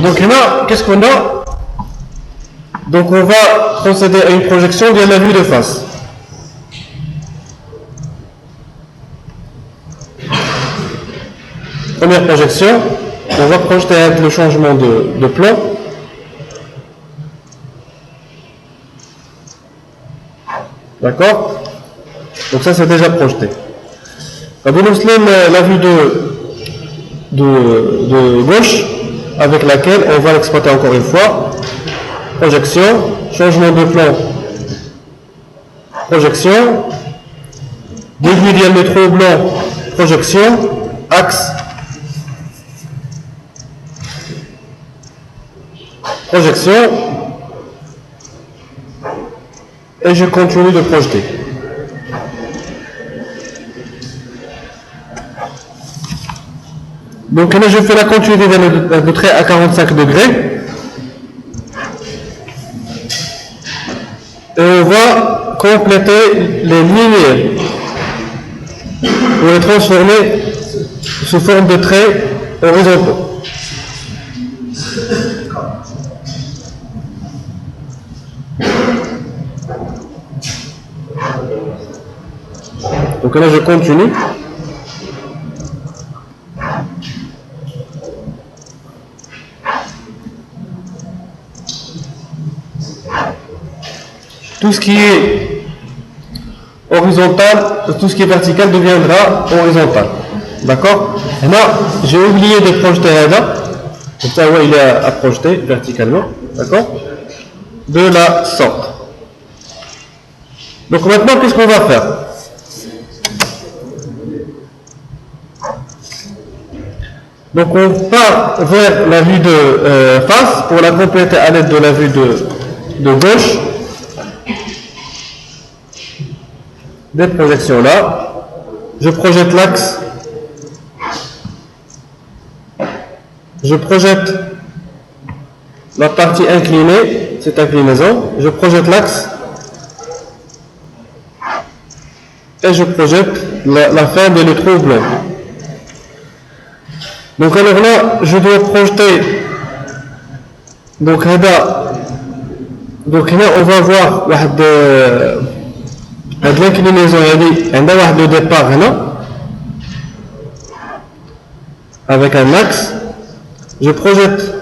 Donc là, qu'est-ce qu'on a? Donc on va procéder à une projection de la vue de face. Première projection, on va projeter avec le changement de plan. D'accord? Donc ça c'est déjà projeté. Abu Muslim, la vue de gauche, avec laquelle on va l'exploiter encore une fois. Projection, changement de plan, projection, début diamètre au blanc, projection, axe, projection, et je continue de projeter. Donc là je fais la continuité de trait à 45 degrés. Et on va compléter les lignes pour les transformer sous forme de traits horizontaux. Donc là je continue. Tout ce qui est horizontal, tout ce qui est vertical deviendra horizontal. D'accord? Et là, j'ai oublié de projeter là. Comme ça, ouais, il est à projeter verticalement. D'accord? De la sorte. Donc maintenant, qu'est-ce qu'on va faire? Donc on part vers la vue de face pour la compléter à l'aide de la vue de gauche. Des projections là, je projette l'axe, je projette la partie inclinée, cette inclinaison, je projette l'axe et je projette la fin de le trou blanc. Donc alors là, je dois projeter, donc là on va voir l'inclinaison, il y a le départ avec un axe, je projette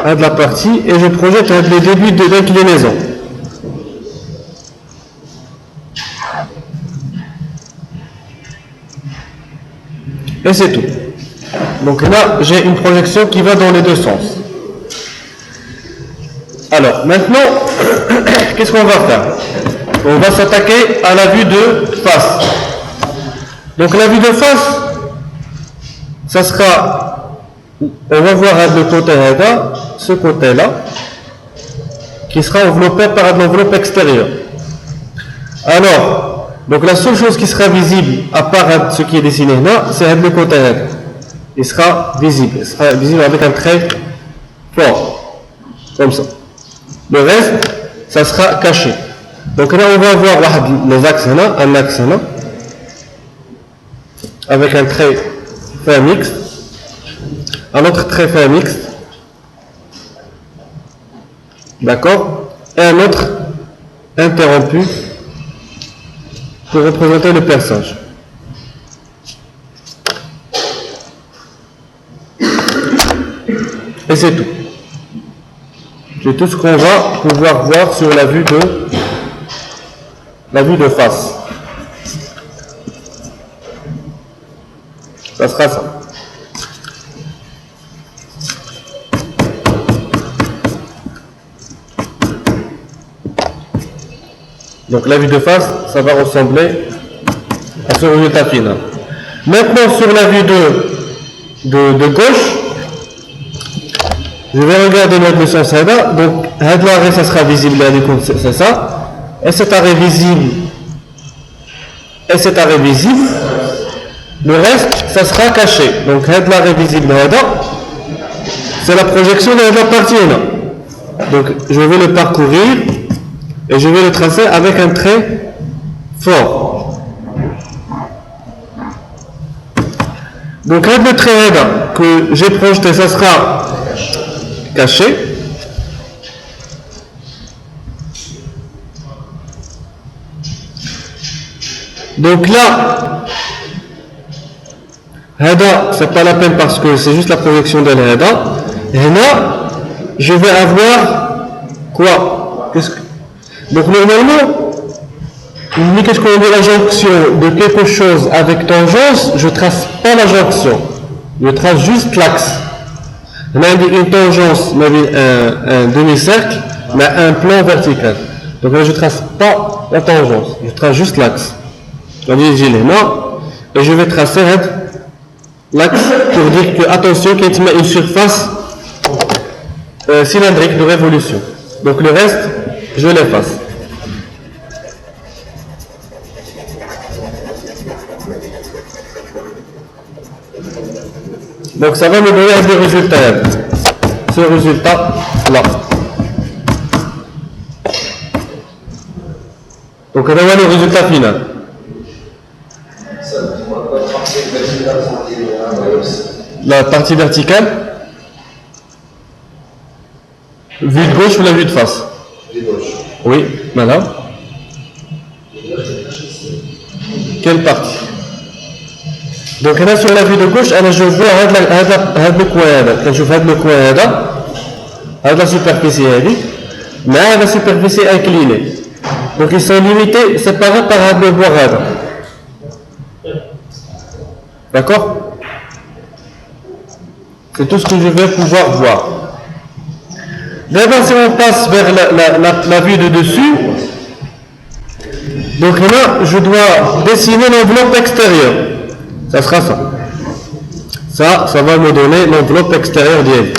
de la partie et je projette le début de l'inclinaison. Et c'est tout. Donc là, j'ai une projection qui va dans les deux sens. Alors, maintenant, qu'est-ce qu'on va faire? On va s'attaquer à la vue de face. Donc la vue de face, ça sera, on va voir le côté là, ce côté-là, qui sera enveloppé par l'enveloppe extérieure. Alors, donc la seule chose qui sera visible, à part ce qui est dessiné là, c'est le côté là. Il sera visible avec un trait fort, comme ça. Le reste, ça sera caché. Donc là, on va voir les axes là, un axe là, avec un trait fin mixte, un autre trait fin mixte, d'accord, et un autre interrompu pour représenter le perçage. Et c'est tout. C'est tout ce qu'on va pouvoir voir sur la vue de face. Ça sera ça. Donc la vue de face, ça va ressembler à ce résultat final. Maintenant sur la vue de gauche, je vais regarder notre sens là. Donc l'arrêt, ça sera visible, c'est ça. Et cet arrêt visible, le reste, ça sera caché. Donc l'arrêt visible, c'est la projection de la partie là. Donc je vais le parcourir et je vais le tracer avec un trait fort. Donc le trait que j'ai projeté, ça sera caché. Donc là, Hada, c'est pas la peine parce que c'est juste la projection de l'Hada. Et là, je vais avoir quoi? Donc normalement, qu'est-ce qu'on dit la jonction de quelque chose avec tangence? Je trace pas la jonction, je trace juste l'axe. On a une tangence, un demi-cercle, mais un plan vertical. Donc là, je trace pas la tangence, je trace juste l'axe. On dit non, et je vais tracer l'axe pour dire que attention qu'il y a une surface cylindrique de révolution. Donc le reste, je l'efface. Donc ça va me donner des résultats. Ce résultat là. Donc on va voir le résultat final. La partie verticale, vue de gauche ou la vue de face? Vue de gauche. Oui, madame. Quelle partie? Donc là sur la vue de gauche, je vois le coin, quand je vois le coin, la superficie, mais la superficie inclinée. Donc ils sont limités, séparés par le bois. D'accord? C'est tout ce que je vais pouvoir voir. D'abord, si on passe vers la vue de dessus, donc là, je dois dessiner l'enveloppe extérieure. Ça sera ça. Ça va me donner l'enveloppe extérieure d'IL.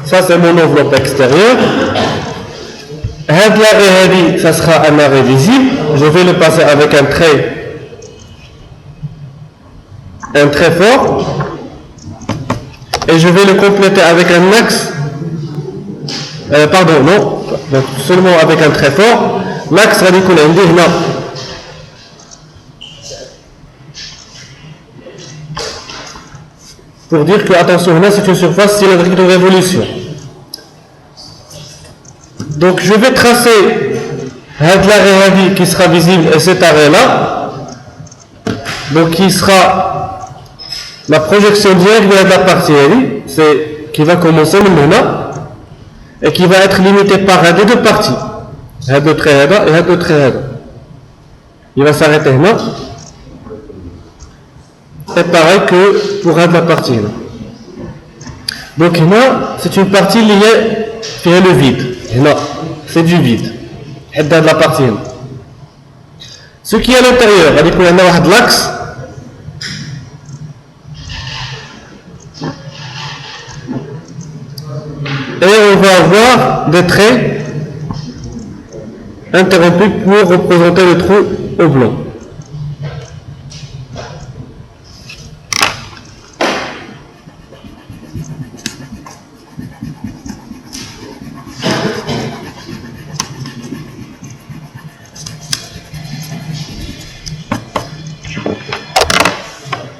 Ça, c'est mon enveloppe extérieure. L'arrêt, ça sera un arrêt visible. Je vais le passer avec un trait fort. Et je vais le compléter avec un axe. Donc seulement avec un trait fort. L'axe radical là. Pour dire que, attention, là c'est une surface cylindrique de révolution. Donc je vais tracer l'arrêt qui sera visible et cet arrêt-là. Donc qui sera la projection directe de la partie qui va commencer maintenant et qui va être limitée par des deux parties. Le trait et le trait. Il va s'arrêter là. C'est pareil que pour la partie là. Donc là, c'est une partie liée sur le vide. Là, c'est du vide. De la partie là. Ce qui est à l'intérieur, il y a un l'axe. Et on va avoir des traits interrompus pour représenter le trou au blanc.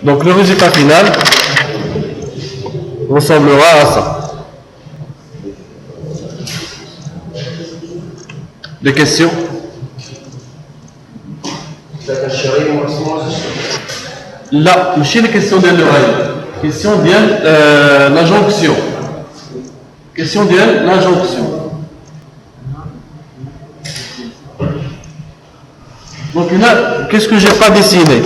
Donc le résultat final ressemblera à ça. Des questions? Là, je suis les questions de l'oreille. Question de la jonction. Question de la jonction. Donc là, qu'est-ce que j'ai pas dessiné?